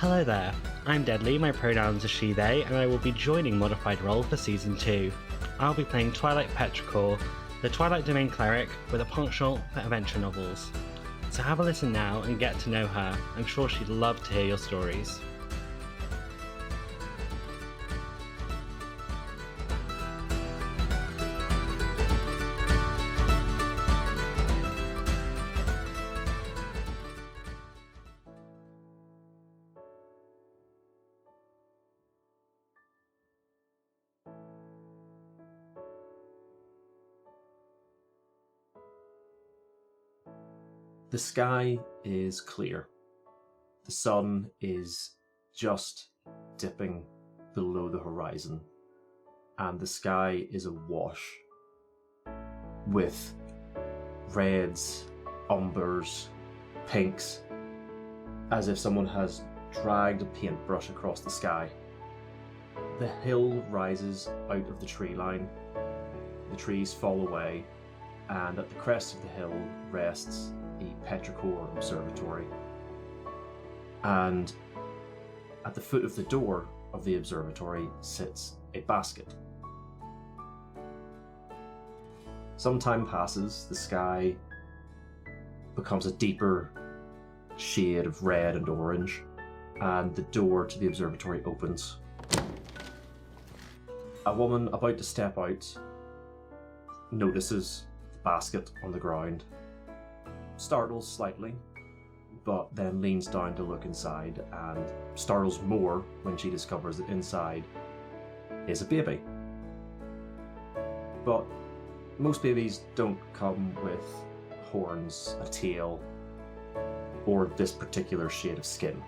Hello there, I'm Deadly, my pronouns are she, they, and I will be joining ModifedRoll for Season 2. I'll be playing Twilight Petrichor, the Twilight Domain cleric with a penchant for adventure novels. So have a listen now and get to know her. I'm sure she'd love to hear your stories. The sky is clear. The sun is just dipping below the horizon, and the sky is awash with reds, umbers, pinks, as if someone has dragged a paintbrush across the sky. The hill rises out of the tree line, the trees fall away, and at the crest of the hill rests a Petrichor observatory. And at the foot of the door of the observatory sits a basket. Some time passes, the sky becomes a deeper shade of red and orange, and the door to the observatory opens. A woman about to step out notices the basket on the ground, startles slightly, but then leans down to look inside and startles more when she discovers that inside is a baby. But most babies don't come with horns, a tail, or this particular shade of skin.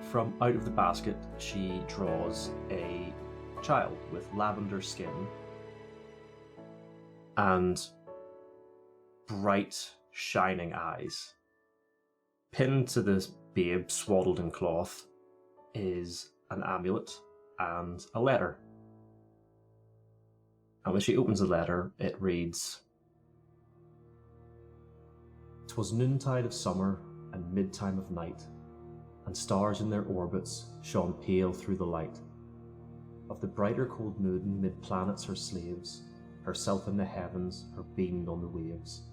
From out of the basket, she draws a child with lavender skin and bright, shining eyes. Pinned to this babe, swaddled in cloth, is an amulet and a letter. And when she opens the letter, it reads, "'Twas noontide of summer and midtime of night, and stars in their orbits shone pale through the light. Of the brighter cold moon mid planets her slaves, herself in the heavens, her beamed on the waves.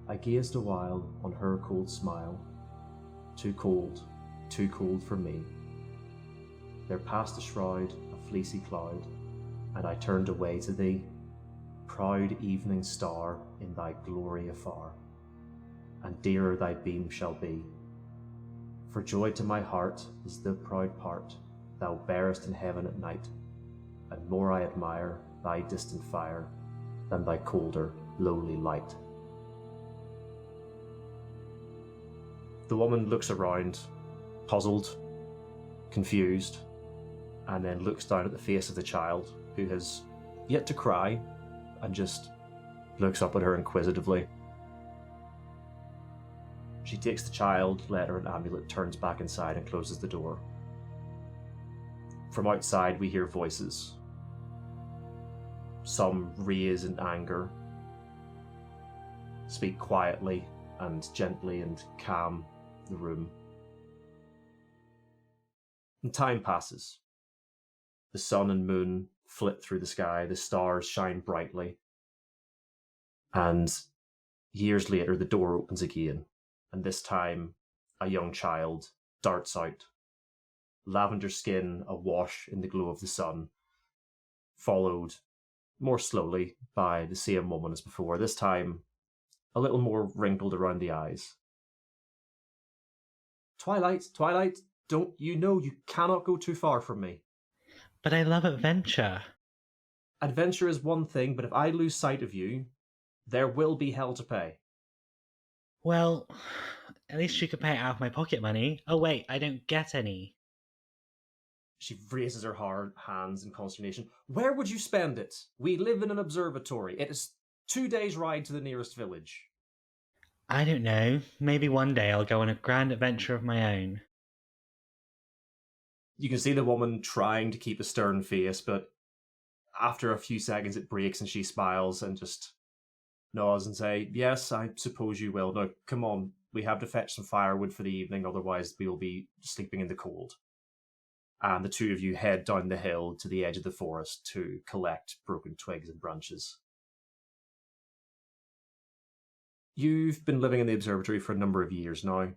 I gazed a while on her cold smile, too cold for me. There passed a shroud, a fleecy cloud, and I turned away to thee, proud evening star in thy glory afar, and dearer thy beam shall be. For joy to my heart is the proud part thou bearest in heaven at night, and more I admire thy distant fire than thy colder, lowly light." The woman looks around, puzzled, confused, and then looks down at the face of the child, who has yet to cry, and just looks up at her inquisitively. She takes the child, letter, and amulet, turns back inside, and closes the door. From outside, we hear voices. Some raise in anger, speak quietly and gently and calm the room. And time passes. The sun and moon flit through the sky, the stars shine brightly, and years later the door opens again, and this time a young child darts out, lavender skin awash in the glow of the sun, followed more slowly by the same woman as before, this time a little more wrinkled around the eyes. Twilight, don't you know you cannot go too far from me? But I love adventure. Adventure is one thing, but if I lose sight of you, there will be hell to pay. Well, at least you could pay it out of my pocket money. Oh wait, I don't get any. She raises her hard hands in consternation. Where would you spend it? We live in an observatory. It is 2 days' ride to the nearest village. I don't know. Maybe one day I'll go on a grand adventure of my own. You can see the woman trying to keep a stern face, but after a few seconds it breaks and she smiles and just nods and say, "Yes, I suppose you will. Now, come on, we have to fetch some firewood for the evening, otherwise we will be sleeping in the cold. And the two of you head down the hill to the edge of the forest to collect broken twigs and branches. You've been living in the observatory for a number of years now.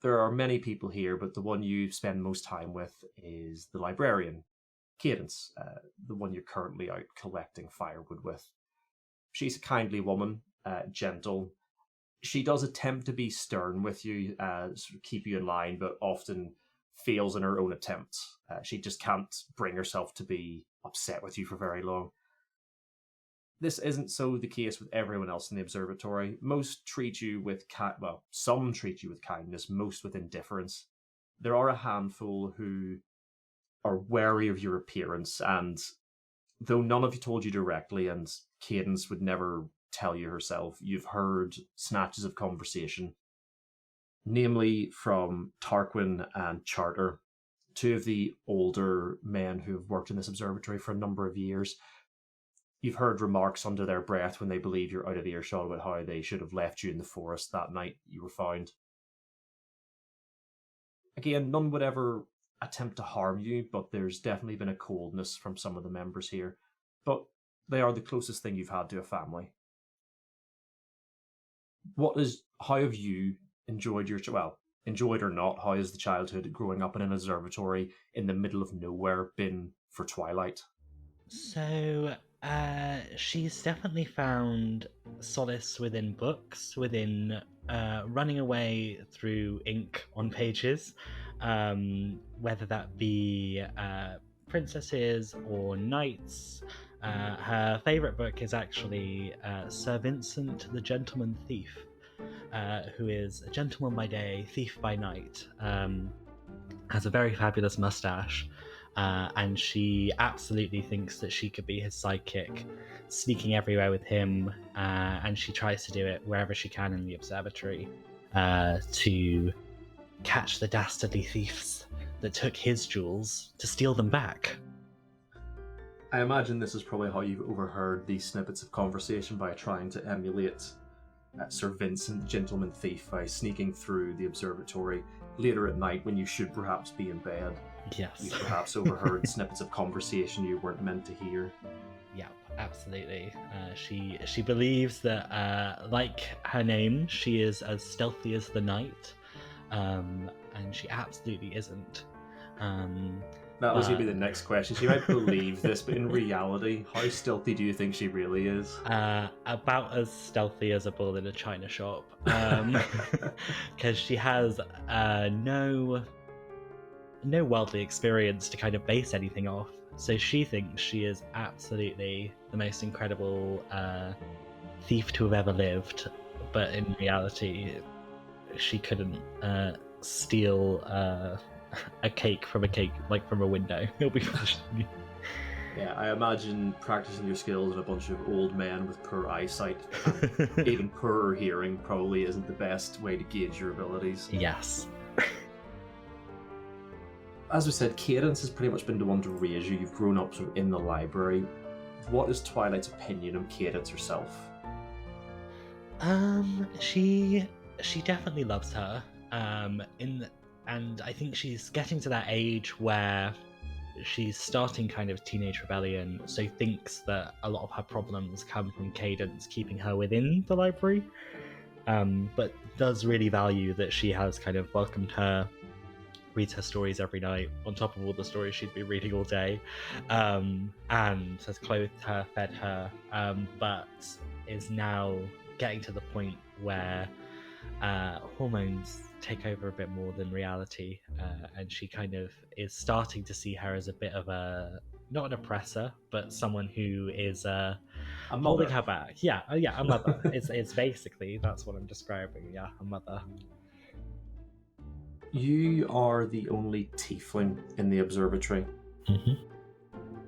There are many people here, but the one you spend most time with is the librarian, Cadence, the one you're currently out collecting firewood with. She's a kindly woman, gentle. She does attempt to be stern with you, sort of keep you in line, but often fails in her own attempts. She just can't bring herself to be upset with you for very long. This isn't so the case with everyone else in the observatory. Most treat you with some treat you with kindness, most with indifference. There are a handful who are wary of your appearance, and though none of you told you directly, and Cadence would never tell you herself, you've heard snatches of conversation, namely from Tarquin and Charter, two of the older men who have worked in this observatory for a number of years. You've heard remarks under their breath when they believe you're out of earshot about how they should have left you in the forest that night you were found. Again, none would ever attempt to harm you, but there's definitely been a coldness from some of the members here. But they are the closest thing you've had to a family. How have you enjoyed enjoyed or not, how has the childhood growing up in an observatory in the middle of nowhere been for Twilight? So, she's definitely found solace within books, within running away through ink on pages, whether that be princesses or knights. Her favourite book is actually Sir Vincent the Gentleman Thief, who is a gentleman by day, thief by night, has a very fabulous moustache, and she absolutely thinks that she could be his sidekick, sneaking everywhere with him, and she tries to do it wherever she can in the observatory to catch the dastardly thieves that took his jewels to steal them back. I imagine this is probably how you've overheard these snippets of conversation, by trying to emulate Sir Vincent, Gentleman Thief, by sneaking through the observatory later at night when you should perhaps be in bed. Yes. You perhaps overheard snippets of conversation you weren't meant to hear. Yep, absolutely. She believes that, like her name, she is as stealthy as the night, and she absolutely isn't. That was going to be the next question. She might believe this, but in reality, how stealthy do you think she really is? About as stealthy as a bull in a china shop. Because she has no worldly experience to kind of base anything off. So she thinks she is absolutely the most incredible thief to have ever lived. But in reality, she couldn't steal a cake from a window. It'll be Yeah, I imagine practicing your skills with a bunch of old men with poor eyesight, even poorer hearing, probably isn't the best way to gauge your abilities. Yes. As we said, Cadence has pretty much been the one to raise you. You've grown up sort of in the library. What is Twilight's opinion on Cadence herself? She definitely loves her. And I think she's getting to that age where she's starting kind of teenage rebellion, so thinks that a lot of her problems come from Cadence keeping her within the library, but does really value that she has kind of welcomed her, reads her stories every night, on top of all the stories she's been reading all day, and has clothed her, fed her, but is now getting to the point where hormones take over a bit more than reality, and she kind of is starting to see her as a bit of not an oppressor, but someone who is holding her back. A mother. it's basically, that's what I'm describing. Yeah, a mother. You are the only tiefling in the observatory. Mm-hmm.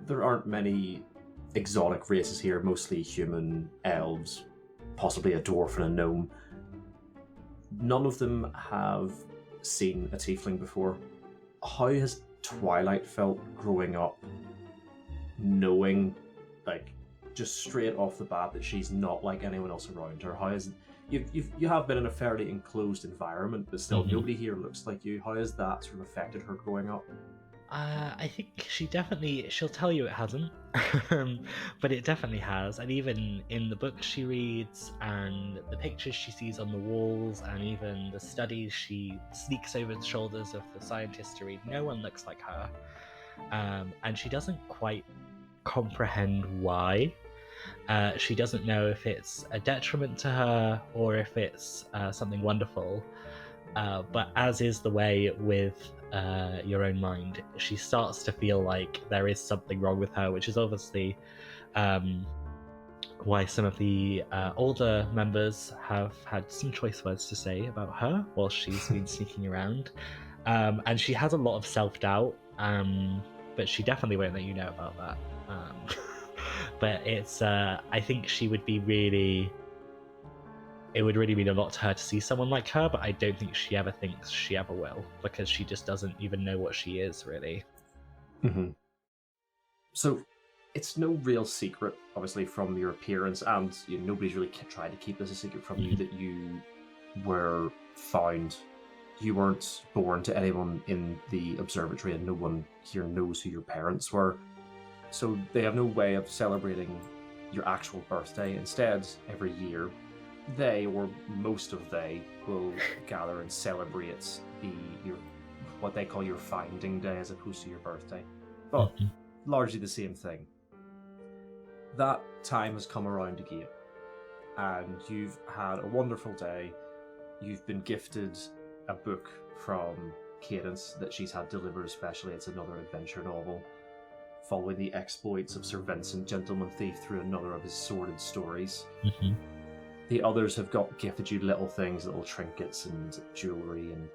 There aren't many exotic races here, mostly human, elves, possibly a dwarf and a gnome. None of them have seen a tiefling before. How has Twilight felt growing up, knowing, just straight off the bat that she's not like anyone else around her? How is you have been in a fairly enclosed environment, but still nobody here looks like you. How has that sort of affected her growing up? I think she'll tell you it hasn't, but it definitely has. And even in the books she reads, and the pictures she sees on the walls, and even the studies she sneaks over the shoulders of the scientists to read, no one looks like her. And she doesn't quite comprehend why. She doesn't know if it's a detriment to her or if it's something wonderful. But as is the way with your own mind, she starts to feel like there is something wrong with her, which is obviously why some of the older members have had some choice words to say about her while she's been sneaking around. And she has a lot of self-doubt, but she definitely won't let you know about that. But it's, I think she would be really... It would really mean a lot to her to see someone like her, but I don't think she ever thinks she ever will, because she just doesn't even know what she is, really. Mm-hmm. So, it's no real secret, obviously, from your appearance, and nobody's really tried to keep this a secret from you, that you were found. You weren't born to anyone in the observatory, and no one here knows who your parents were. So they have no way of celebrating your actual birthday. Instead, every year, they, or most of they, will gather and celebrate your what they call your finding day as opposed to your birthday. But largely the same thing. That time has come around again, and you've had a wonderful day. You've been gifted a book from Cadence that she's had delivered especially. It's another adventure novel following the exploits of Sir Vincent, Gentleman Thief, through another of his sordid stories. The others have gifted you little things, little trinkets and jewellery, and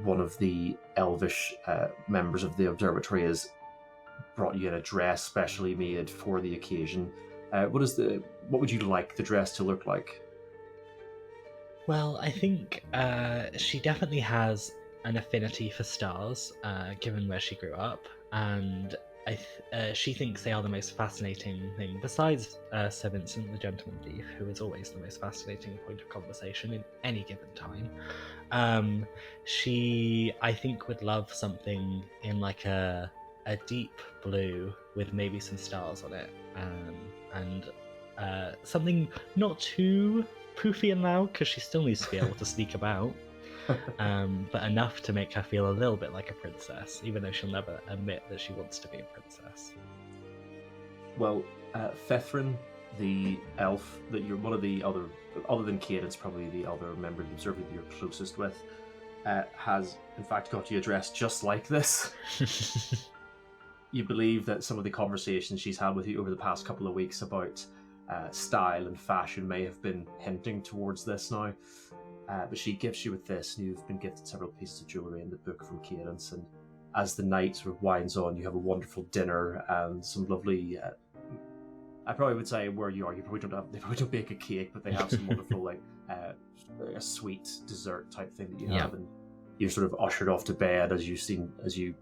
one of the elvish members of the observatory has brought you in a dress specially made for the occasion. What would you like the dress to look like? Well, I think she definitely has an affinity for stars, given where she grew up, and she thinks they are the most fascinating thing, besides Sir Vincent, the Gentleman Thief, who is always the most fascinating point of conversation in any given time. She, I think, would love something in like a deep blue with maybe some stars on it, and something not too poofy and loud, because she still needs to be able to sneak about. But enough to make her feel a little bit like a princess, even though she'll never admit that she wants to be a princess. Well, Fethrin, the elf that you're one of the other than Cadence, probably the other member of the observatory that you're closest with, has in fact got you a dress just like this. You believe that some of the conversations she's had with you over the past couple of weeks about style and fashion may have been hinting towards this now. But she gifts you with this, and you've been gifted several pieces of jewellery in the book from Cadence. And as the night sort of winds on, you have a wonderful dinner and some lovely. I probably would say where you are, they probably don't bake a cake, but they have some wonderful like a sweet dessert type thing that you have, and you're sort of ushered off to bed as you.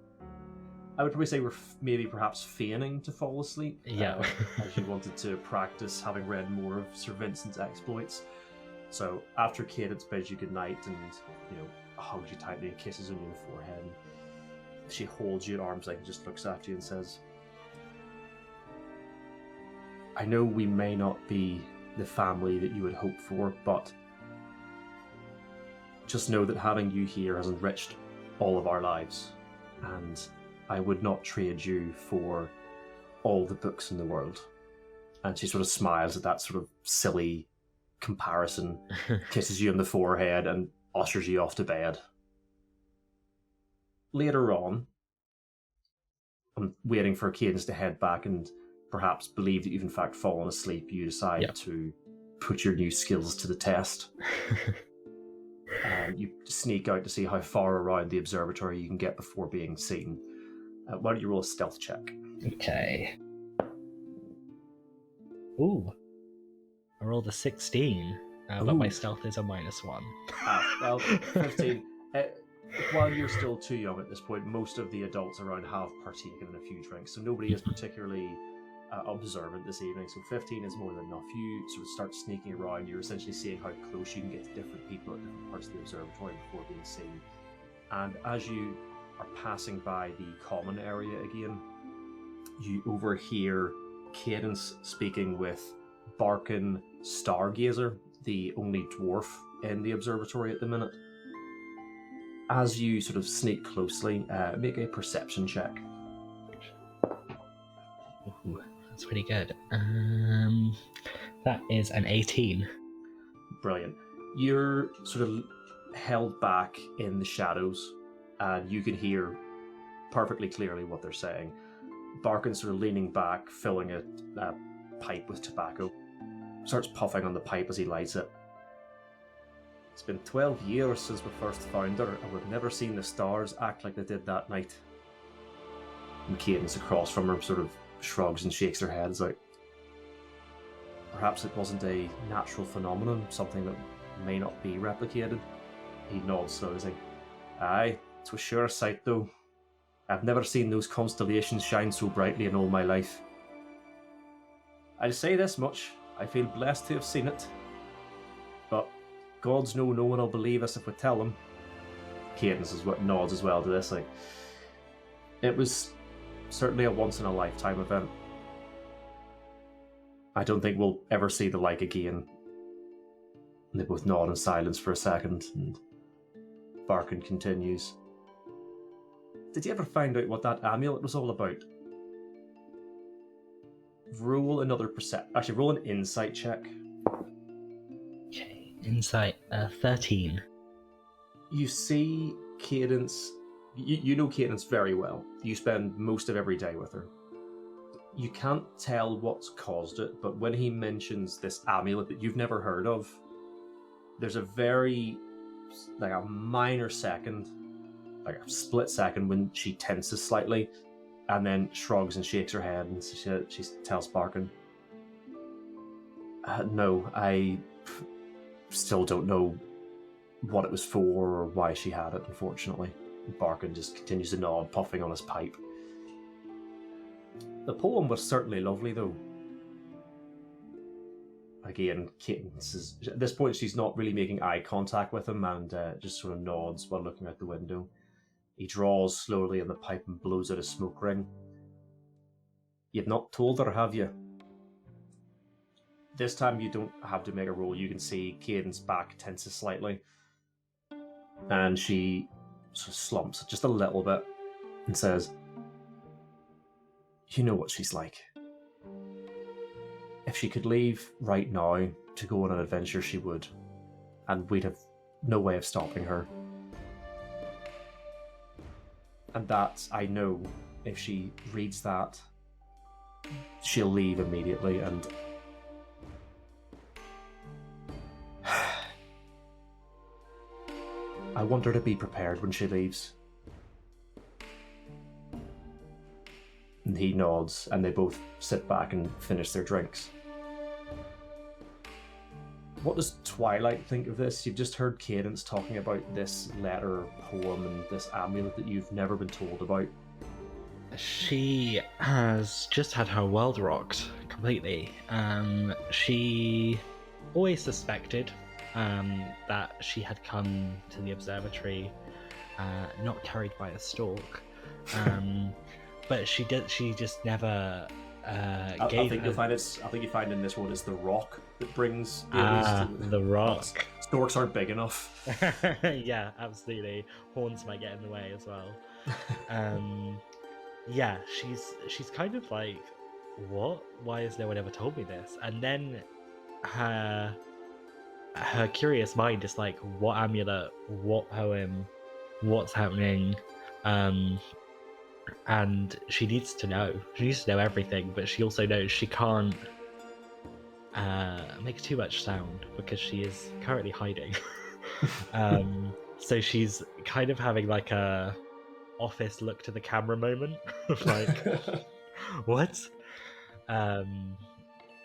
I would probably say we're maybe perhaps feigning to fall asleep. As you wanted to practice having read more of Sir Vincent's exploits. So after Cadence bids you goodnight and, hugs you tightly and kisses on your forehead, she holds you at arm's length and just looks after you and says, I know we may not be the family that you would hope for, but just know that having you here has enriched all of our lives, and I would not trade you for all the books in the world. And she sort of smiles at that sort of silly comparison, kisses you on the forehead, and ushers you off to bed. Later on, I'm waiting for Cadence to head back and perhaps believe that you've in fact fallen asleep. You decide to put your new skills to the test. You sneak out to see how far around the observatory you can get before being seen. Why don't you roll a stealth check? Okay. Ooh. I rolled a 16, but my stealth is a -1. Well, 15. While you're still too young at this point, most of the adults around have partaken in a few drinks, so nobody is particularly observant this evening, so 15 is more than enough. You sort of start sneaking around. You're essentially seeing how close you can get to different people at different parts of the observatory before being seen. And as you are passing by the common area again, you overhear Cadence speaking with Barkin Stargazer, the only dwarf in the observatory at the minute. As you sort of sneak closely, make a perception check. Ooh, that's pretty good. That is an 18. Brilliant. You're sort of held back in the shadows, and you can hear perfectly clearly what they're saying. Barkin's sort of leaning back, filling a pipe with tobacco. Starts puffing on the pipe as he lights it. It's been 12 years since we first found her, and we've never seen the stars act like they did that night. And Cadence across from her sort of shrugs and shakes her head. It's like, perhaps it wasn't a natural phenomenon, something that may not be replicated. He nods slowly, saying, aye, it was sure a sight though. I've never seen those constellations shine so brightly in all my life. I'll say this much, I feel blessed to have seen it. But gods know no one will believe us if we tell them. Cadence is what nods as well to this. Like, it was certainly a once-in-a-lifetime event. I don't think we'll ever see the like again. And they both nod in silence for a second, and Barkin continues. Did you ever find out what that amulet was all about? Roll another Actually, roll an insight check. Okay, insight 13. You see Cadence. You know Cadence very well. You spend most of every day with her. You can't tell what's caused it, but when he mentions this amulet that you've never heard of, there's a very, like a minor second, like a split second when she tenses slightly, and then shrugs and shakes her head, and she tells Barkin, no, I still don't know what it was for or why she had it, unfortunately. Barkin just continues to nod, puffing on his pipe. The poem was certainly lovely, though. Again, at this point, she's not really making eye contact with him, and just sort of nods while looking out the window. He draws slowly in the pipe and blows out a smoke ring. You've not told her, have you? This time you don't have to make a roll. You can see Cadence back tenses slightly, and she sort of slumps just a little bit and says, you know what she's like. If she could leave right now to go on an adventure, she would, and we'd have no way of stopping her. And that, I know, if she reads that, she'll leave immediately, and I want her to be prepared when she leaves. And he nods, and they both sit back and finish their drinks. What does Twilight think of this? You've just heard Cadence talking about this letter, poem, and this amulet that you've never been told about. She has just had her world rocked completely. She always suspected that she had come to the observatory not carried by a stork. But she just never gave. I think you find in this one it's the rock that brings the rock. Storks aren't big enough. Yeah, absolutely. Horns might get in the way as well. Yeah, she's kind of like, what? Why has no one ever told me this? And then her curious mind is like, what amulet? What poem? What's happening? And she needs to know. She needs to know everything, but she also knows she can't make too much sound because she is currently hiding. So she's kind of having like a office look to the camera moment of like, what? And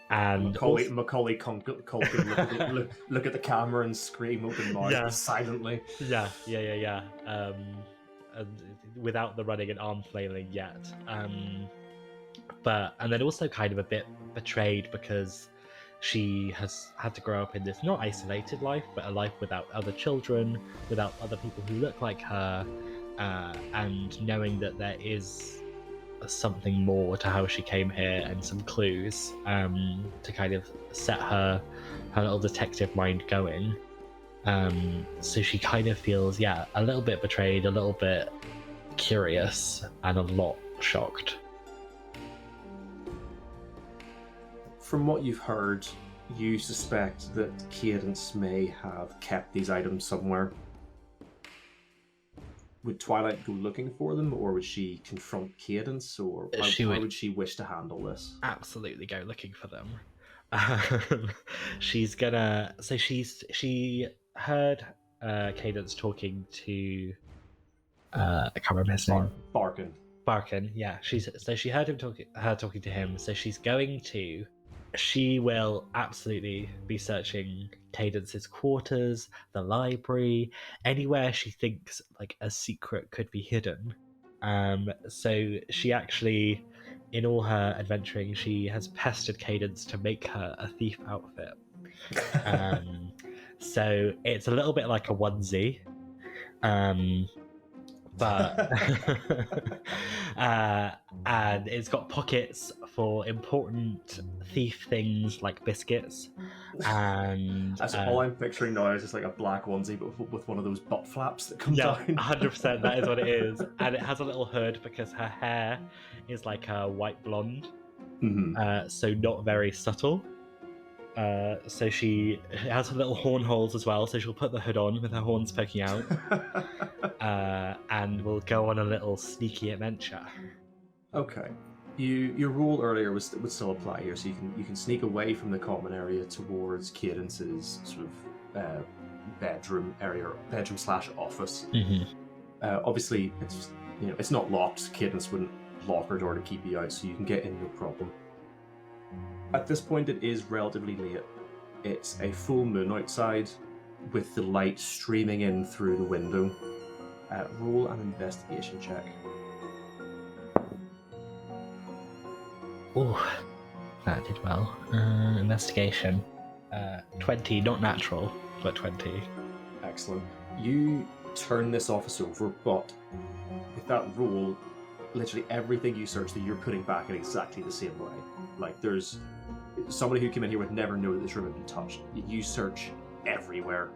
Macaulay Culkin look at the camera and scream open mouth silently. Yeah. And without the running and arm flailing yet. and then also kind of a bit betrayed because she has had to grow up in this not isolated life, but a life without other children, without other people who look like her, and knowing that there is something more to how she came here and some clues to kind of set her little detective mind going. So she kind of feels, a little bit betrayed, a little bit curious, and a lot shocked. From what you've heard, you suspect that Cadence may have kept these items somewhere. Would Twilight go looking for them, or would she confront Cadence, or how would she wish to handle this? Absolutely go looking for them. She heard Cadence talking to I can't remember his name. Barkin, yeah. She heard her talking to him, so she will absolutely be searching Cadence's quarters, the library, anywhere she thinks like a secret could be hidden. So she actually, in all her adventuring, she has pestered Cadence to make her a thief outfit. So it's a little bit like a onesie. But and it's got pockets for important thief things like biscuits, and that's all I'm picturing now is just like a black onesie but with one of those butt flaps that come down. 100%, that is what it is. And it has a little hood because her hair is like a white blonde, so not very subtle. So she has her little horn holes as well, so she'll put the hood on with her horns poking out, and we'll go on a little sneaky adventure. Okay. Your rule earlier would still apply here, so you can sneak away from the common area towards Cadence's sort of bedroom / office. Obviously, it's not locked. Cadence wouldn't lock her door to keep you out, so you can get in no problem. At this point, it is relatively late. It's a full moon outside, with the light streaming in through the window. Roll an investigation check. Oh, that did well. Investigation. 20, not natural, but 20. Excellent. You turn this office over, but with that roll, literally everything you search that you're putting back in exactly the same way. Like, there's somebody who came in here would never know that this room had been touched. You search everywhere,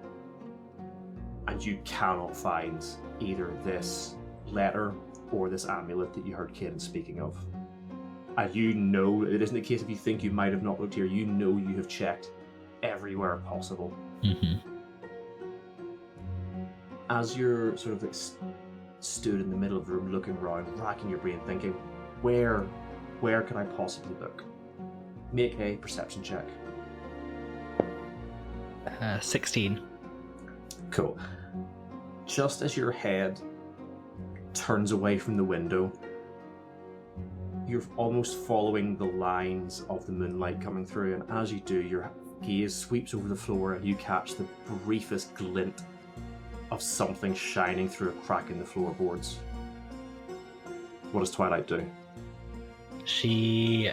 and you cannot find either this letter or this amulet that you heard Cadence speaking of. And you know, it isn't a case if you think you might have not looked here, you know you have checked everywhere possible. As you're sort of like stood in the middle of the room looking around, racking your brain thinking, where can I possibly look? Make a perception check. 16. Cool. Just as your head turns away from the window, you're almost following the lines of the moonlight coming through, and as you do, your gaze sweeps over the floor and you catch the briefest glint of something shining through a crack in the floorboards. What does Twilight do? She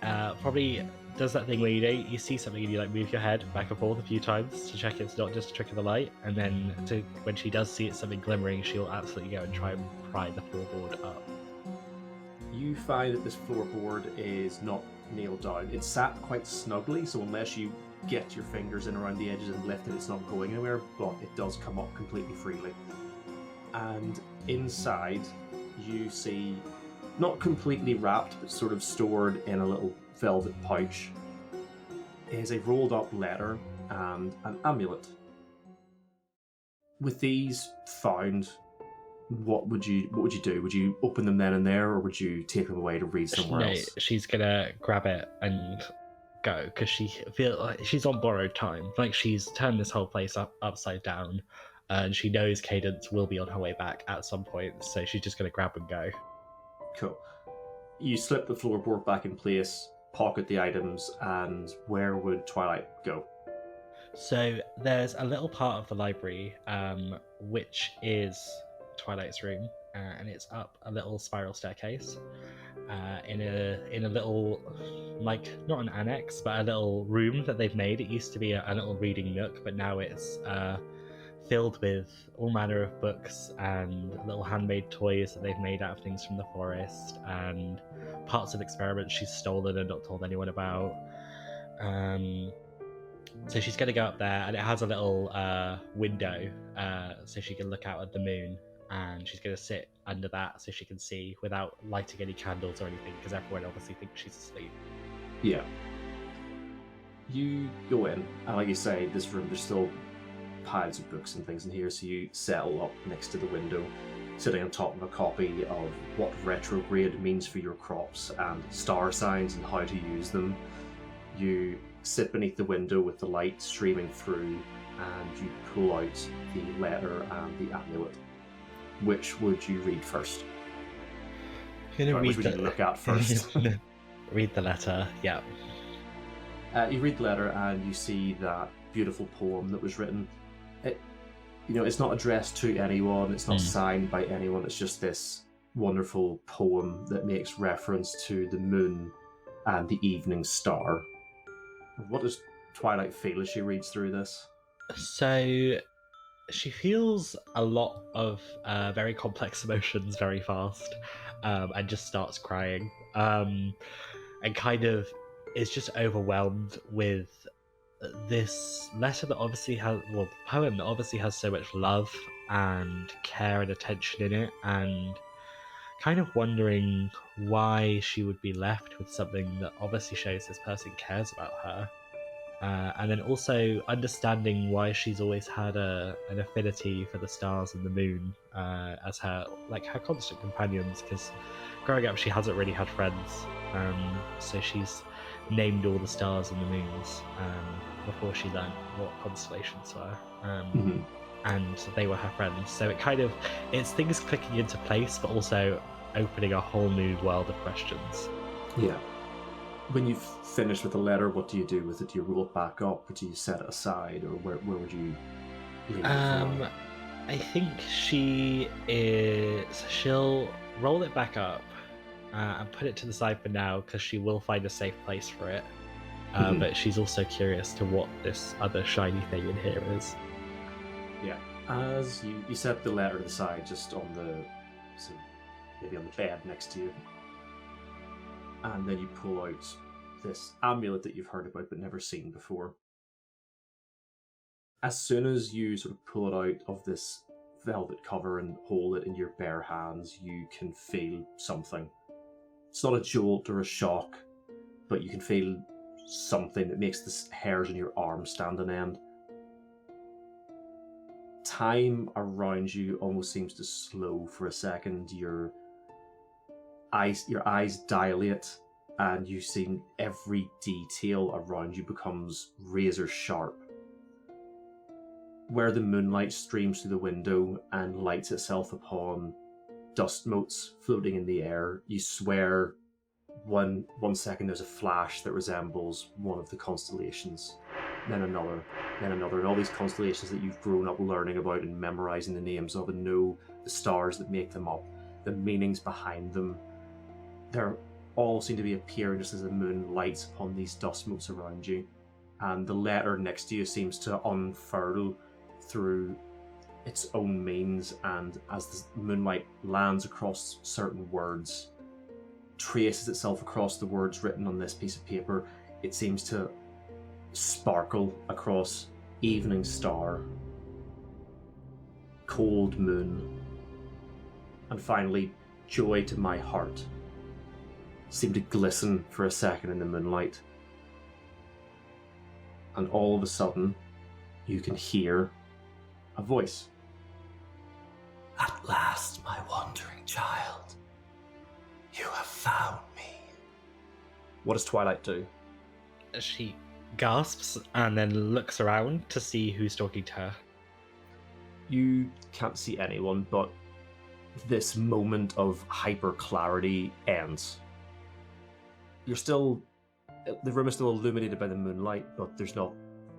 probably does that thing where you see something and you like move your head back and forth a few times to check it's not just a trick of the light, and then when she does see it's something glimmering, she'll absolutely go and try and pry the floorboard up. You find that this floorboard is not nailed down. It's sat quite snugly, so unless you get your fingers in around the edges and lift it, it's not going anywhere, but it does come up completely freely. And inside, you see, not completely wrapped, but sort of stored in a little velvet pouch, is a rolled up letter and an amulet. With these found, what would you do? Would you open them then and there, or would you take them away to read somewhere else? She's gonna grab it and go, because she feels like she's on borrowed time. Like, she's turned this whole place upside down, and she knows Cadence will be on her way back at some point, so she's just gonna grab and go. Cool. You slip the floorboard back in place, pocket the items, and where would Twilight go? So there's a little part of the library, which is Twilight's room, and it's up a little spiral staircase in a little, like, not an annex, but a little room that they've made. It used to be a little reading nook, but now it's filled with all manner of books and little handmade toys that they've made out of things from the forest, and parts of experiments she's stolen and not told anyone about. So she's going to go up there, and it has a little window so she can look out at the moon, and she's going to sit under that so she can see without lighting any candles or anything, because everyone obviously thinks she's asleep. Yeah. You go in, and like you say, this room, there's still piles of books and things in here, so you settle up next to the window, sitting on top of a copy of what retrograde means for your crops and star signs and how to use them. You sit beneath the window with the light streaming through, and you pull out the letter and the amulet. Which would you read first? Which would you look at first? Read the letter, yeah. You read the letter and you see that beautiful poem that was written. It's not addressed to anyone, it's not signed by anyone, it's just this wonderful poem that makes reference to the moon and the evening star. What does Twilight feel as she reads through this? So she feels a lot of very complex emotions very fast, and just starts crying, and kind of is just overwhelmed with this letter that obviously has, well, poem that obviously has so much love and care and attention in it, and kind of wondering why she would be left with something that obviously shows this person cares about her. And then also understanding why she's always had an affinity for the stars and the moon as her constant companions, because growing up she hasn't really had friends, so she's named all the stars and the moons before she learned what constellations were, and they were her friends. So it's things clicking into place, but also opening a whole new world of questions. Yeah. When you've finished with the letter, what do you do with it? Do you roll it back up, or do you set it aside, or where would you leave it for? I think she'll roll it back up and put it to the side for now, because she will find a safe place for it. But she's also curious to what this other shiny thing in here is. Yeah. As you set the letter to the side, just on maybe on the bed next to you, and then you pull out this amulet that you've heard about but never seen before. As soon as you sort of pull it out of this velvet cover and hold it in your bare hands, you can feel something. It's not a jolt or a shock, but you can feel something that makes the hairs on your arm stand on end. Time around you almost seems to slow for a second. Your eyes dilate, and you see every detail around you becomes razor sharp. Where the moonlight streams through the window and lights itself upon dust motes floating in the air, you swear one second there's a flash that resembles one of the constellations, then another, and all these constellations that you've grown up learning about and memorizing the names of, and know the stars that make them up, the meanings behind them. They're all seem to be appearing just as the moon lights upon these dust motes around you, and the letter next to you seems to unfurl through its own means, and as the moonlight lands across certain words, traces itself across the words written on this piece of paper, it seems to sparkle across evening star, cold moon, and finally joy to my heart seem to glisten for a second in the moonlight. And all of a sudden, you can hear a voice. At last, my wandering child, you have found me. What does Twilight do? She gasps and then looks around to see who's talking to her. You can't see anyone, but this moment of hyper clarity ends. The room is still illuminated by the moonlight, but there's not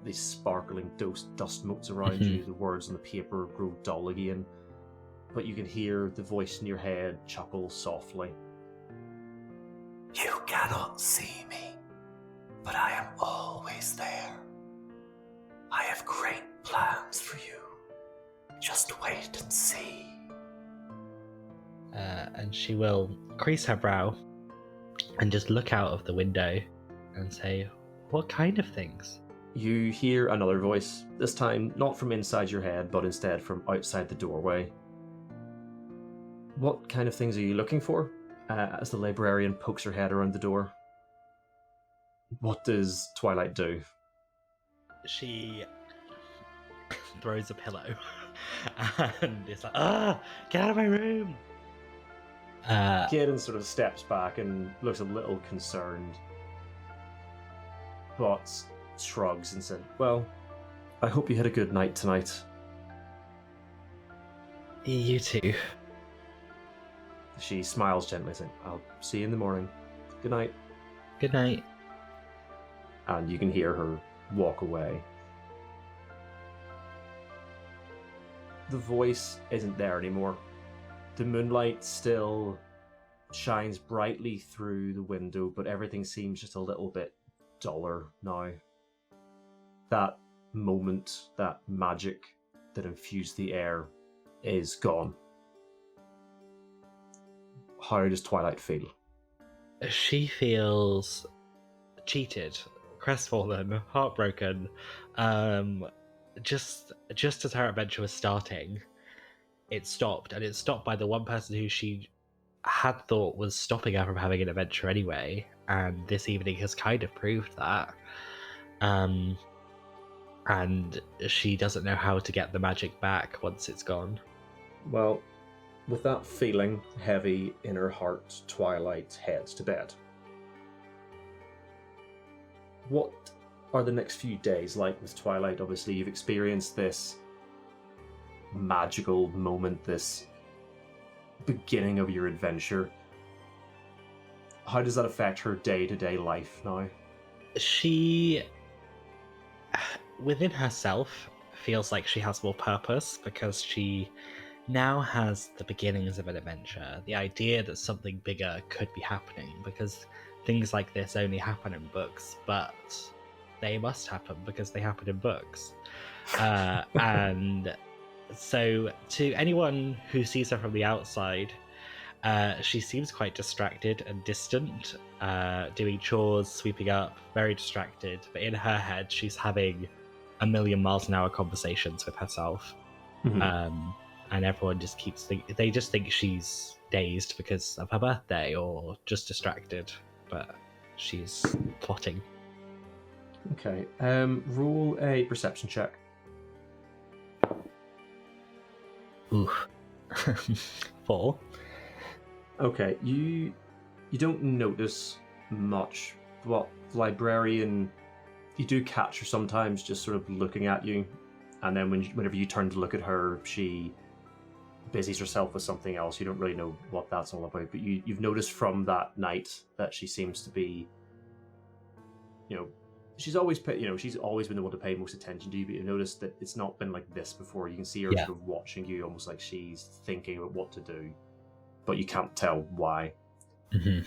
these sparkling dust motes around you. The words on the paper grow dull again. but you can hear the voice in your head chuckle softly. You cannot see me, but I am always there. I have great plans for you. Just wait and see. And she will crease her brow and just look out of the window and say, "What kind of things?" You hear another voice, this time not from inside your head, but instead from outside the doorway. What kind of things are you looking for? As the librarian pokes her head around the door. What does Twilight do? She throws a pillow and is like, get out of my room! Kaden sort of steps back and looks a little concerned, but shrugs and said, "Well, I hope you had a good night tonight." You too. She smiles gently, saying, "I'll see you in the morning. Good night." Good night. And you can hear her walk away. The voice isn't there anymore. The moonlight still shines brightly through the window, but everything seems just a little bit duller now. That moment, that magic that infused the air is gone. How does Twilight feel? She feels cheated, crestfallen, heartbroken. Just as her adventure was starting, it stopped, and it stopped by the one person who she had thought was stopping her from having an adventure anyway, and this evening has kind of proved that. And she doesn't know how to get the magic back once it's gone. Well, with that feeling heavy in her heart, Twilight heads to bed. What are the next few days like with Twilight? Obviously, you've experienced this magical moment, this beginning of your adventure. How does that affect her day-to-day life now? She, within herself, feels like she has more purpose because she now has the beginnings of an adventure. The idea that something bigger could be happening, because things like this only happen in books, but they must happen because they happen in books. And so to anyone who sees her from the outside, she seems quite distracted and distant, doing chores, sweeping up, very distracted. But in her head, she's having a million miles an hour conversations with herself. Mm-hmm. And everyone just they just think she's dazed because of her birthday or just distracted, but she's plotting. Okay, roll a perception check. Oof. 4. Okay, you don't notice much, but librarian, you do catch her sometimes just sort of looking at you, and then whenever you turn to look at her, she busies herself with something else. You don't really know what that's all about, but you've noticed from that night that she seems to be, she's always been the one to pay most attention to you, but you notice that it's not been like this before. You can see her sort of watching you, almost like she's thinking about what to do, but you can't tell why. Mm-hmm.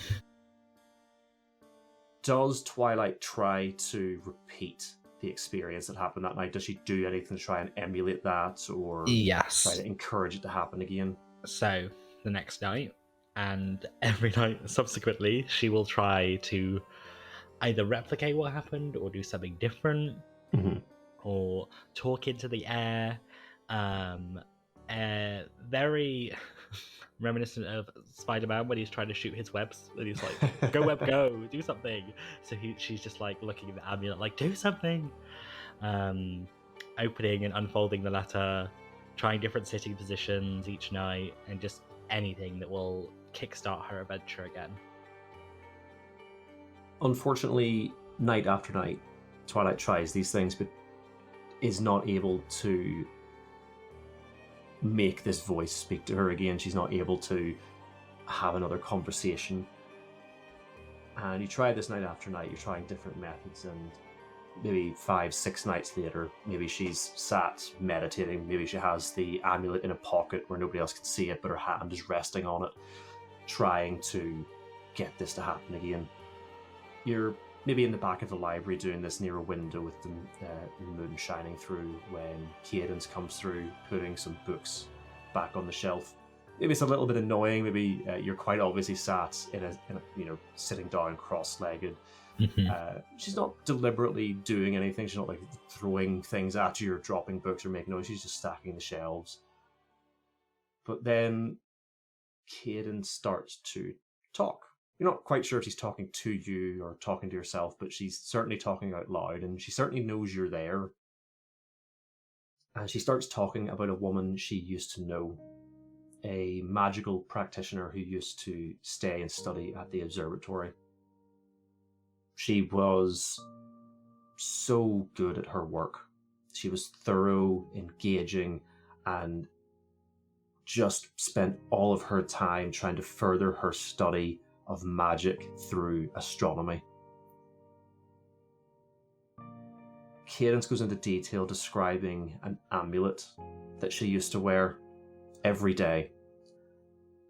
Does Twilight try to repeat the experience that happened that night? Does she do anything to try and emulate that, or try to encourage it to happen again? So the next night and every night subsequently, she will try to either replicate what happened or do something different, or talk into the air. Very reminiscent of Spider-Man when he's trying to shoot his webs, and he's like, "Go web, go, do something." So she's just like looking at the amulet, like, "Do something." Opening and unfolding the letter, trying different sitting positions each night, and just anything that will kickstart her adventure again. Unfortunately, night after night, Twilight tries these things, but is not able to make this voice speak to her again. She's not able to have another conversation. And you try this night after night, you're trying different methods, and maybe 5-6 nights later, maybe she's sat meditating, maybe she has the amulet in a pocket where nobody else can see it, but her hand is resting on it, trying to get this to happen again. You're maybe in the back of the library doing this near a window with the moon shining through when Cadence comes through, putting some books back on the shelf. Maybe it's a little bit annoying. Maybe you're quite obviously sat in a sitting down cross-legged. She's not deliberately doing anything. She's not like throwing things at you or dropping books or making noise. She's just stacking the shelves. But then Cadence starts to talk. You're not quite sure if she's talking to you or talking to herself, but she's certainly talking out loud, and she certainly knows you're there. And she starts talking about a woman she used to know, a magical practitioner who used to stay and study at the observatory. She was so good at her work. She was thorough, engaging, and just spent all of her time trying to further her study of magic through astronomy. Cadence goes into detail describing an amulet that she used to wear every day,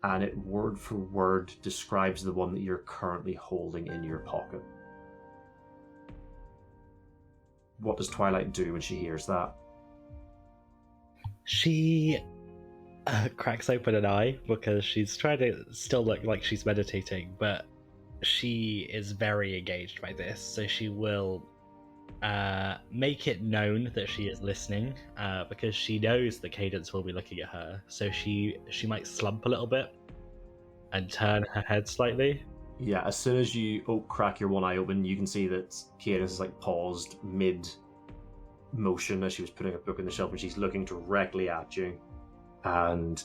and it word for word describes the one that you're currently holding in your pocket. What does Twilight do when she hears that? She cracks open an eye because she's trying to still look like she's meditating, but she is very engaged by this, so she will make it known that she is listening, because she knows that Cadence will be looking at her, so she might slump a little bit and turn her head slightly. Yeah, as soon as you crack your one eye open, you can see that Cadence is like paused mid-motion as she was putting a book on the shelf, and she's looking directly at you. And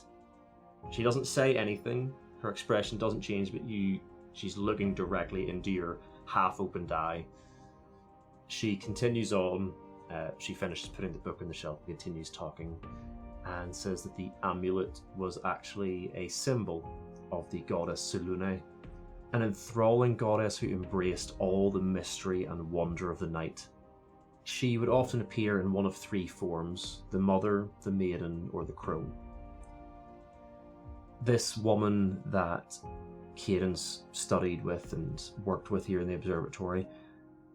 she doesn't say anything, her expression doesn't change, but she's looking directly into your half-opened eye. She continues on, she finishes putting the book on the shelf and continues talking, and says that the amulet was actually a symbol of the goddess Selune, an enthralling goddess who embraced all the mystery and wonder of the night. She would often appear in one of three forms: the mother, the maiden, or the crone. This woman that Cadence studied with and worked with here in the observatory,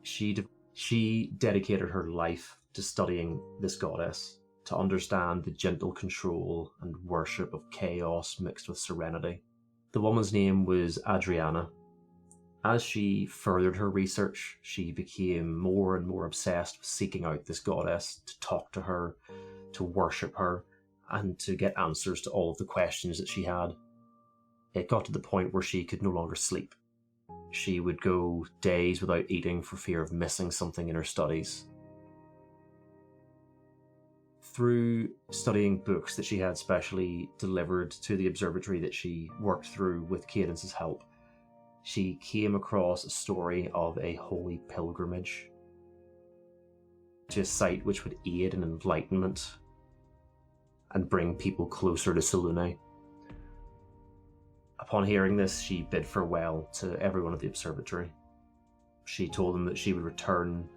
she dedicated her life to studying this goddess, to understand the gentle control and worship of chaos mixed with serenity. The woman's name was Adriana. As she furthered her research, she became more and more obsessed with seeking out this goddess, to talk to her, to worship her, and to get answers to all of the questions that she had. It got to the point where she could no longer sleep. She would go days without eating for fear of missing something in her studies. Through studying books that she had specially delivered to the observatory that she worked through with Cadence's help, she came across a story of a holy pilgrimage to a site which would aid in enlightenment and bring people closer to Selune. Upon hearing this, she bid farewell to everyone at the observatory. She told them that she would return,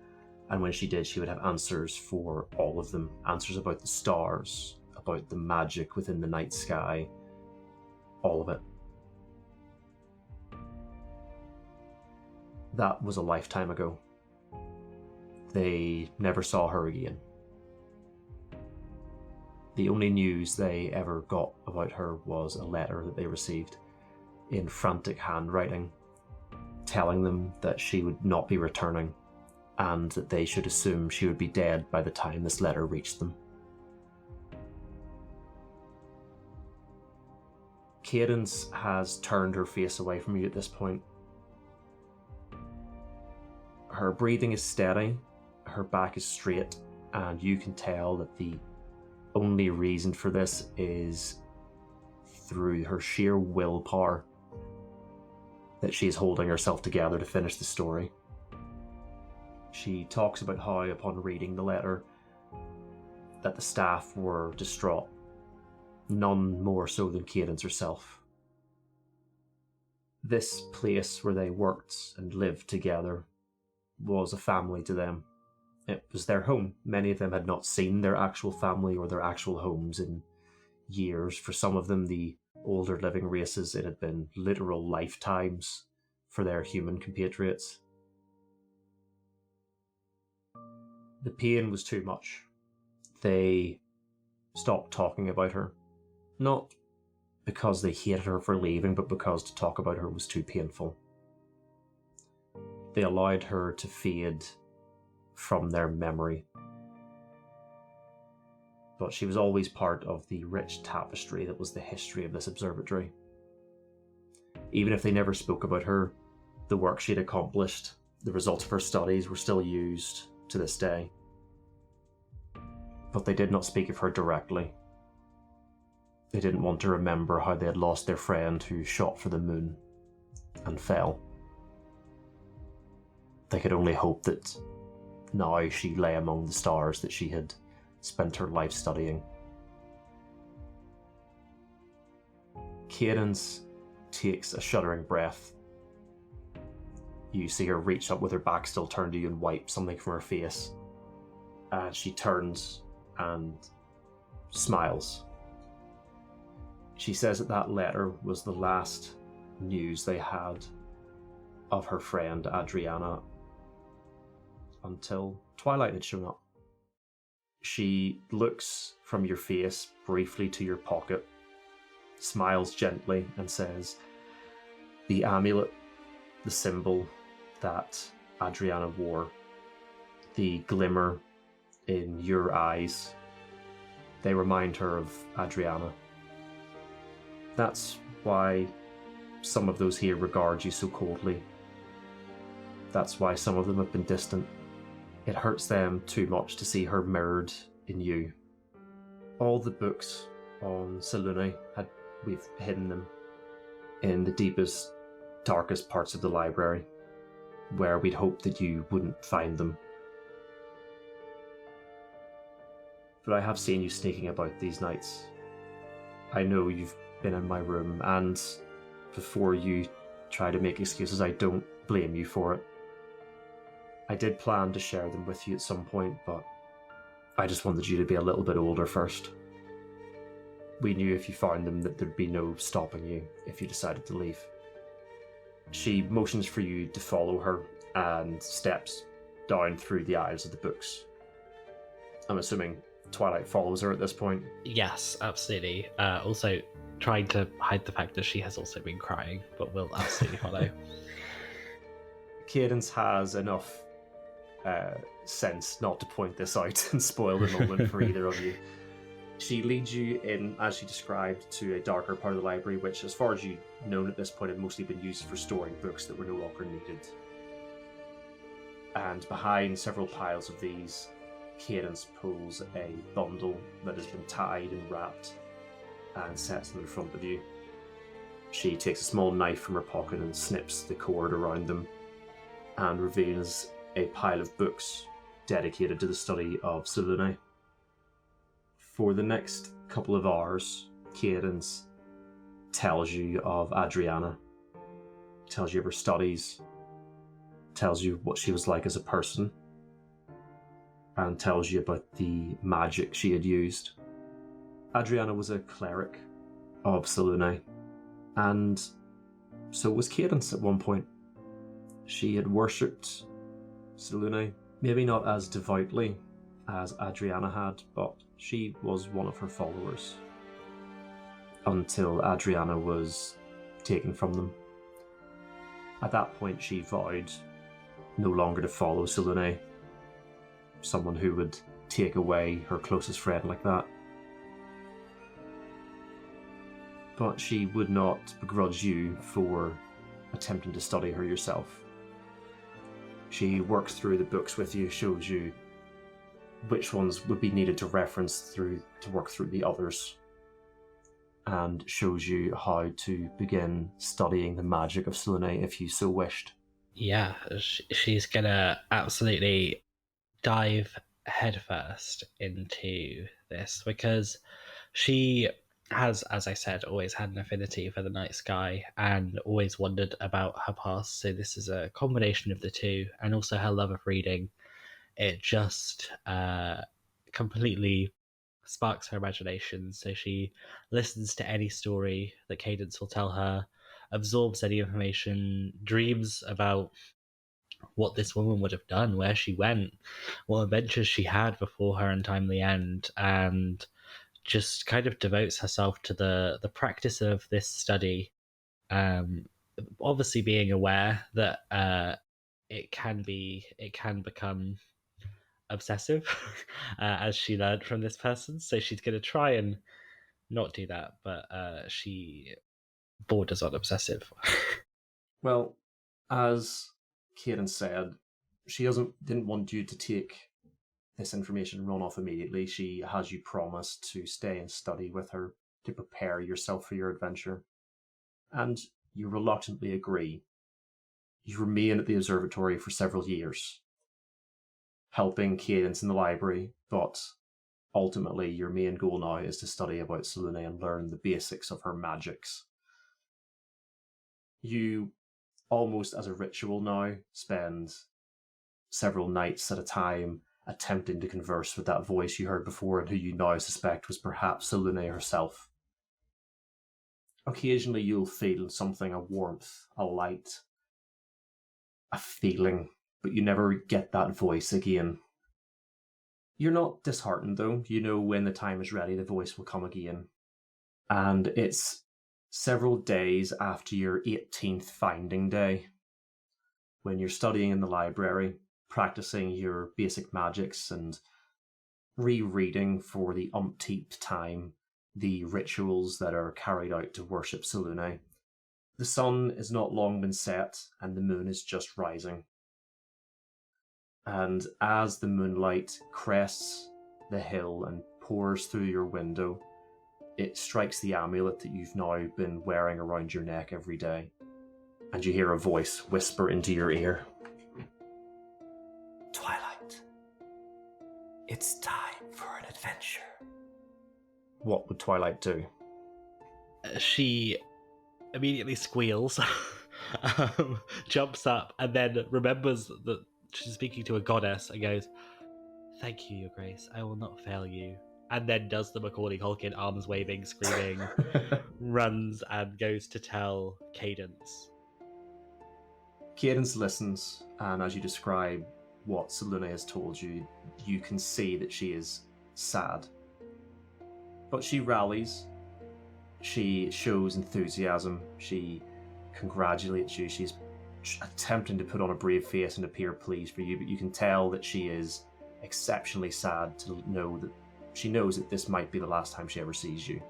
and when she did, she would have answers for all of them. Answers about the stars, about the magic within the night sky, all of it. That was a lifetime ago. They never saw her again. The only news they ever got about her was a letter that they received in frantic handwriting, telling them that she would not be returning and that they should assume she would be dead by the time this letter reached them. Cadence has turned her face away from you at this point. Her breathing is steady, her back is straight, and you can tell that the only reason for this is through her sheer willpower that she is holding herself together to finish the story. She talks about how, upon reading the letter, that the staff were distraught, none more so than Cadence herself. This place where they worked and lived together was a family to them. It was their home. Many of them had not seen their actual family or their actual homes in years. For some of them, the older living races, it had been literal lifetimes for their human compatriots. The pain was too much. They stopped talking about her. Not because they hated her for leaving, but because to talk about her was too painful. They allowed her to fade from their memory. But she was always part of the rich tapestry that was the history of this observatory. Even if they never spoke about her, the work she had accomplished, the results of her studies were still used to this day. But they did not speak of her directly. They didn't want to remember how they had lost their friend who shot for the moon and fell. They could only hope that now she lay among the stars that she had spent her life studying. Cadence takes a shuddering breath. You see her reach up with her back still turned to you and wipe something from her face. And she turns and smiles. She says that letter was the last news they had of her friend Adriana until Twilight had shown up. She looks from your face briefly to your pocket, smiles gently, and says, "The amulet, the symbol that Adriana wore, the glimmer in your eyes, they remind her of Adriana. That's why some of those here regard you so coldly. That's why some of them have been distant. It hurts them too much to see her mirrored in you. All the books on Selune, we've hidden them in the deepest, darkest parts of the library, where we'd hoped that you wouldn't find them. But I have seen you sneaking about these nights. I know you've been in my room, and before you try to make excuses, I don't blame you for it. I did plan to share them with you at some point, but I just wanted you to be a little bit older first. We knew if you found them that there'd be no stopping you if you decided to leave." She motions for you to follow her and steps down through the aisles of the books. I'm assuming Twilight follows her at this point. Yes, absolutely. Also trying to hide the fact that she has also been crying, but will absolutely follow. Cadence has enough sense not to point this out and spoil the moment for either of you. She leads you in, as she described, to a darker part of the library, which, as far as you've known at this point, had mostly been used for storing books that were no longer needed. And behind several piles of these, Cadence pulls a bundle that has been tied and wrapped and sets them in front of you. She takes a small knife from her pocket and snips the cord around them and reveals a pile of books dedicated to the study of Selune. For the next couple of hours, Cadence tells you of Adriana, tells you of her studies, tells you what she was like as a person, and tells you about the magic she had used. Adriana was a cleric of Selune, and so was Cadence at one point. She had worshipped Selune, maybe not as devoutly as Adriana had, but she was one of her followers until Adriana was taken from them. At that point, she vowed no longer to follow Selune, someone who would take away her closest friend like that. But she would not begrudge you for attempting to study her yourself. She works through the books with you, shows you which ones would be needed to reference through to work through the others, and shows you how to begin studying the magic of Selune if you so wished. Yeah, she's gonna absolutely dive headfirst into this because she has, as I said, always had an affinity for the night sky and always wondered about her past. So this is a combination of the two, and also her love of reading it just completely sparks her imagination. So she listens to any story that Cadence will tell her, absorbs any information, dreams about what this woman would have done, where she went, what adventures she had before her untimely end, and just kind of devotes herself to the practice of this study. Obviously, being aware that it can become obsessive, as she learned from this person. So she's going to try and not do that, but she borders on obsessive. Well, as Kieran said, she didn't want you to take this information and run off immediately. She has you promise to stay and study with her to prepare yourself for your adventure. And you reluctantly agree. You remain at the observatory for several years, helping Cadence in the library, but ultimately your main goal now is to study about Selune and learn the basics of her magics. You, almost as a ritual now, spend several nights at a time attempting to converse with that voice you heard before and who you now suspect was perhaps Selune herself. Occasionally you'll feel something, a warmth, a light, a feeling, but you never get that voice again. You're not disheartened though. You know when the time is ready, the voice will come again. And it's several days after your 18th finding day, when you're studying in the library, practicing your basic magics and rereading for the umpteenth time the rituals that are carried out to worship Selune. The sun has not long been set and the moon is just rising. And as the moonlight crests the hill and pours through your window, it strikes the amulet that you've now been wearing around your neck every day. And you hear a voice whisper into your ear. Twilight, it's time for an adventure. What would Twilight do? She immediately squeals, jumps up, and then remembers that she's speaking to a goddess and goes, "Thank you, Your Grace. I will not fail you." And then does the Macaulay Culkin arms waving, screaming, runs and goes to tell Cadence. Cadence listens, and as you describe what Selune has told you, you can see that she is sad. But she rallies, she shows enthusiasm, she congratulates you, she's attempting to put on a brave face and appear pleased for you, but you can tell that she is exceptionally sad to know that she knows that this might be the last time she ever sees you.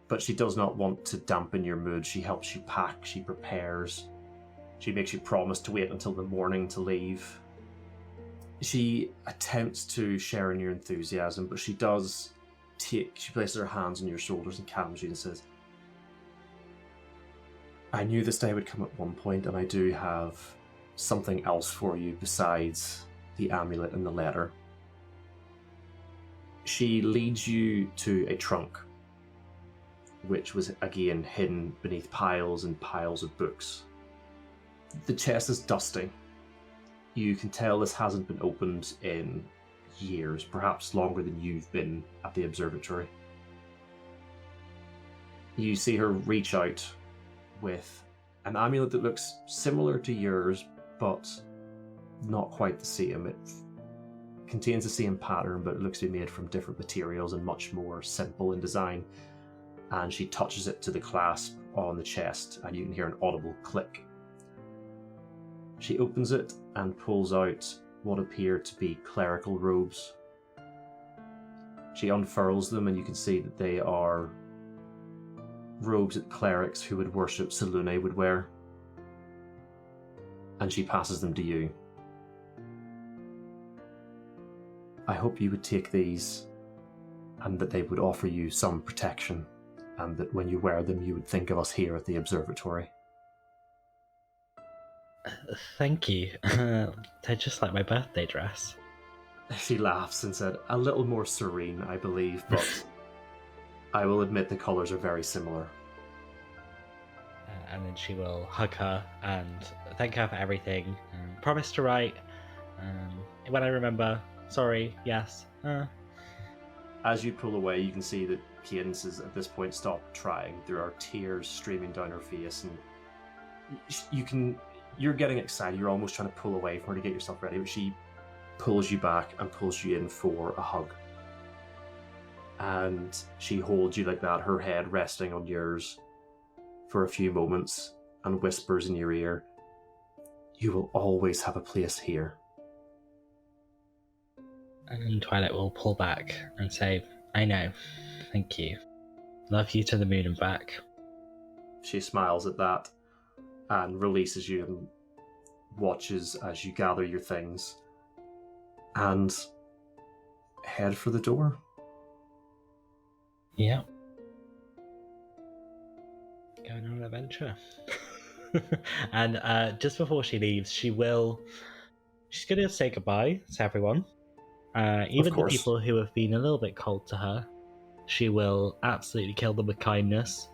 But she does not want to dampen your mood. She helps you pack, she prepares, she makes you promise to wait until the morning to leave. She attempts to share in your enthusiasm, but she places her hands on your shoulders and calms you and says, "I knew this day would come at one point, and I do have something else for you besides the amulet and the letter." She leads you to a trunk, which was again hidden beneath piles and piles of books. The chest is dusty. You can tell this hasn't been opened in years, perhaps longer than you've been at the observatory. You see her reach out with an amulet that looks similar to yours, but not quite the same. It contains the same pattern, but it looks to be made from different materials and much more simple in design. And she touches it to the clasp on the chest, and you can hear an audible click. She opens it and pulls out what appear to be clerical robes. She unfurls them, and you can see that they are robes that clerics who would worship Selune would wear. And she passes them to you. "I hope you would take these, and that they would offer you some protection, and that when you wear them you would think of us here at the observatory." Thank you. They're just like my birthday dress. She laughs and said, "A little more serene, I believe, but I will admit the colours are very similar." And then she will hug her and thank her for everything. Promise to write when I remember. Sorry, yes. As you pull away, you can see that Cadence has at this point stopped trying. There are tears streaming down her face, and you're getting excited. You're almost trying to pull away from her to get yourself ready, but she pulls you back and pulls you in for a hug. And she holds you like that, her head resting on yours for a few moments, and whispers in your ear, "You will always have a place here." And Twilight will pull back and say, "I know. Thank you. Love you to the moon and back." She smiles at that and releases you and watches as you gather your things and head for the door. Yeah. Going on an adventure. And just before she leaves, she's going to say goodbye to everyone. Even the people who have been a little bit cold to her, she will absolutely kill them with kindness.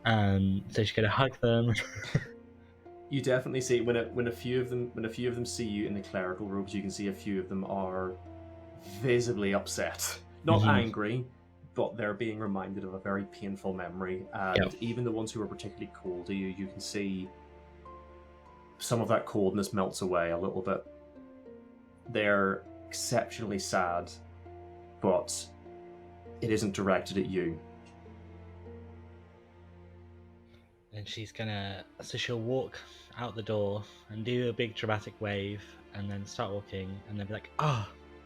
So she's going to hug them. You definitely see when a few of them see you in the clerical robes, you can see a few of them are visibly upset, not angry, but they're being reminded of a very painful memory. And even the ones who are particularly cold to you, you can see some of that coldness melts away a little bit. They're exceptionally sad, but it isn't directed at you. And she'll walk out the door and do a big dramatic wave and then start walking and then be like,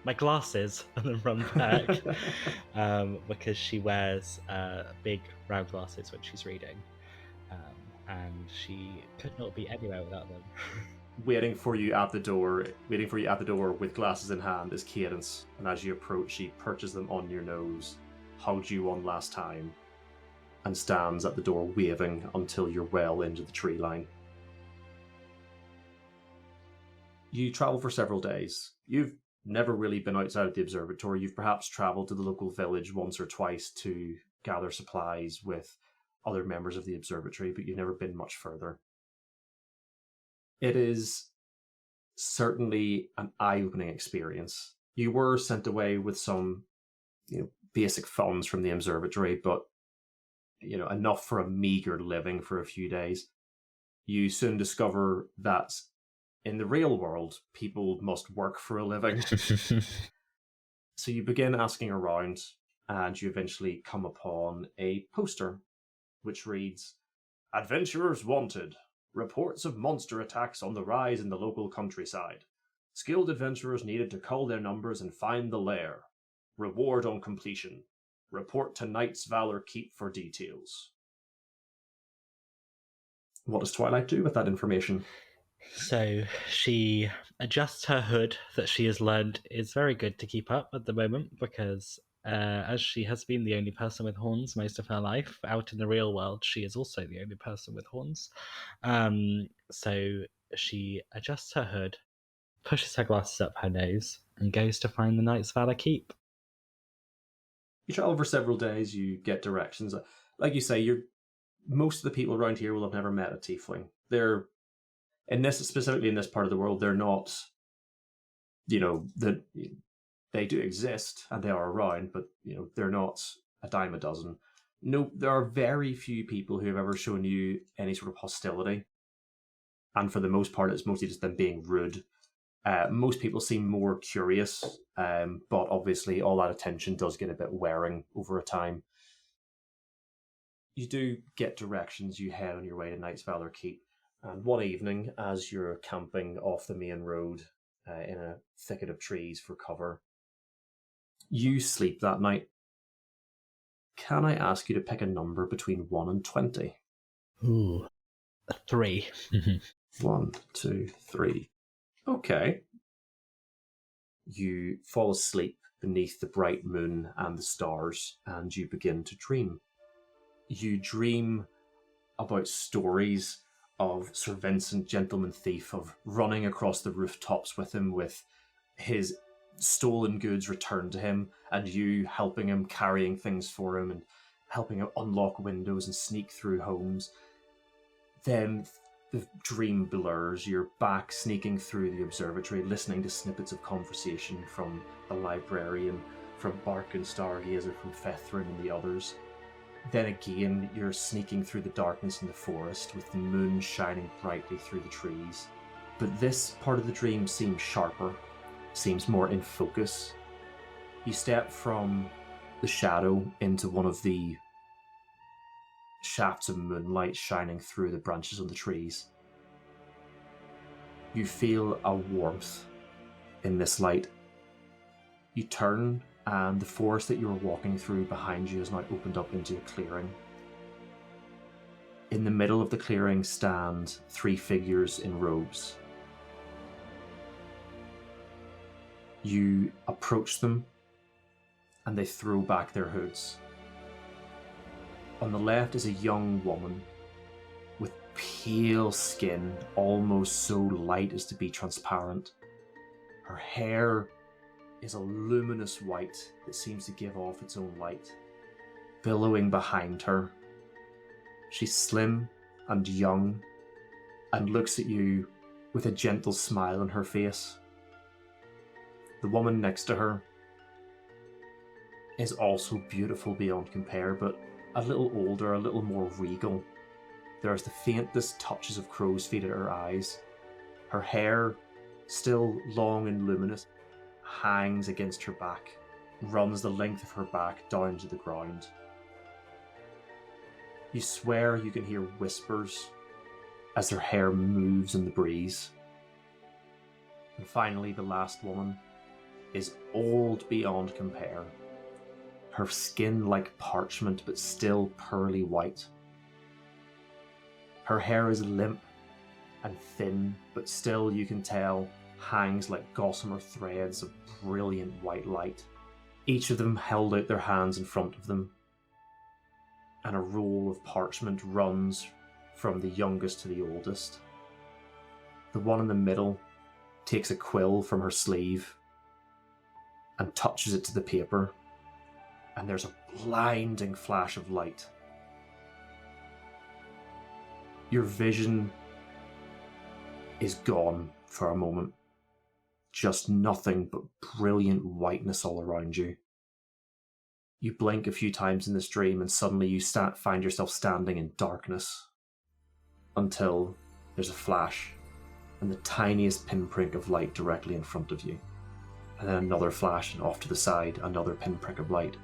my glasses, and then run back because she wears big round glasses when she's reading, and she could not be anywhere without them. Waiting for you at the door with glasses in hand is Cadence, and as you approach, she perches them on your nose, hugs you one last time, and stands at the door waving until you're well into the tree line. You travel for several days. You've never really been outside of the observatory. You've perhaps traveled to the local village once or twice to gather supplies with other members of the observatory, but you've never been much further. It is certainly an eye-opening experience. You were sent away with some, basic funds from the observatory, but enough for a meager living for a few days. You soon discover that in the real world, people must work for a living. So you begin asking around, and you eventually come upon a poster which reads, "Adventurers wanted. Reports of monster attacks on the rise in the local countryside. Skilled adventurers needed to cull their numbers and find the lair. Reward on completion. Report to Knight's Valor Keep for details." What does Twilight do with that information? So she adjusts her hood that she has learned is very good to keep up at the moment because as she has been the only person with horns most of her life, out in the real world, she is also the only person with horns. So she adjusts her hood, pushes her glasses up her nose, and goes to find the Knight's Valor Keep. You travel for several days, you get directions. Like you say, most of the people around here will have never met a tiefling. Specifically in this part of the world, they're not, they do exist and they are around, but, they're not a dime a dozen. No, there are very few people who have ever shown you any sort of hostility. And for the most part, it's mostly just them being rude. Most people seem more curious, but obviously all that attention does get a bit wearing over a time. You do get directions, you head on your way to Knight's Valor Keep. And one evening, as you're camping off the main road in a thicket of trees for cover, you sleep that night. Can I ask you to pick a number between 1 and 20? Ooh, 3. 1, 2, 3. Okay. You fall asleep beneath the bright moon and the stars, and you begin to dream. You dream about stories of Sir Vincent, Gentleman Thief, of running across the rooftops with him with his stolen goods returned to him, and you helping him, carrying things for him, and helping him unlock windows and sneak through homes. Then The dream blurs. You're back sneaking through the observatory, listening to snippets of conversation from the librarian, from Bark and Stargazer, from Fethrin and the others. Then again, you're sneaking through the darkness in the forest with the moon shining brightly through the trees. But this part of the dream seems sharper, seems more in focus. You step from the shadow into one of the shafts of moonlight shining through the branches of the trees. You feel a warmth in this light. You turn, and the forest that you were walking through behind you is now opened up into a clearing. In the middle of the clearing stand 3 figures in robes. You approach them, and they throw back their hoods. On the left is a young woman with pale skin, almost so light as to be transparent. Her hair is a luminous white that seems to give off its own light. Billowing behind her, she's slim and young and looks at you with a gentle smile on her face. The woman next to her is also beautiful beyond compare, but a little older, a little more regal. There's the faintest touches of crow's feet at her eyes. Her hair, still long and luminous, hangs against her back, runs the length of her back down to the ground. You swear you can hear whispers as her hair moves in the breeze. And finally, the last woman is old beyond compare. Her skin like parchment, but still pearly white. Her hair is limp and thin, but still you can tell hangs like gossamer threads of brilliant white light. Each of them held out their hands in front of them, and a roll of parchment runs from the youngest to the oldest. The one in the middle takes a quill from her sleeve and touches it to the paper, and there's a blinding flash of light. Your vision is gone for a moment. Just nothing but brilliant whiteness all around you. You blink a few times in this dream, and suddenly you find yourself standing in darkness until there's a flash and the tiniest pinprick of light directly in front of you. And then another flash, and off to the side, another pinprick of light.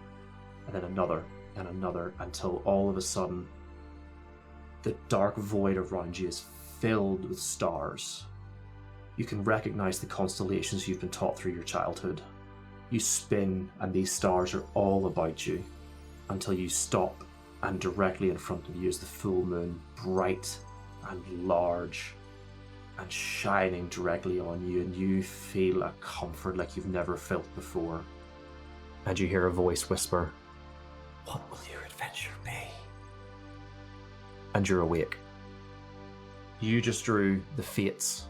And then another, and another, until all of a sudden, the dark void around you is filled with stars. You can recognize the constellations you've been taught through your childhood. You spin, and these stars are all about you, until you stop, and directly in front of you is the full moon, bright and large, and shining directly on you, and you feel a comfort like you've never felt before. And you hear a voice whisper, "What will your adventure be?" And you're awake. You just drew the fates.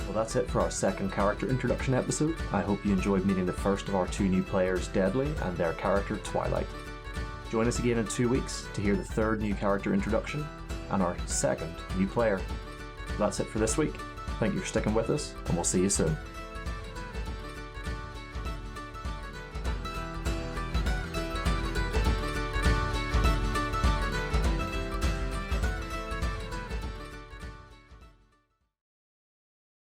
Well, that's it for our second character introduction episode. I hope you enjoyed meeting the first of our 2 new players, Deadly, and their character, Twilight. Join us again in 2 weeks to hear the 3rd new character introduction and our 2nd new player. That's it for this week. Thank you for sticking with us, and we'll see you soon.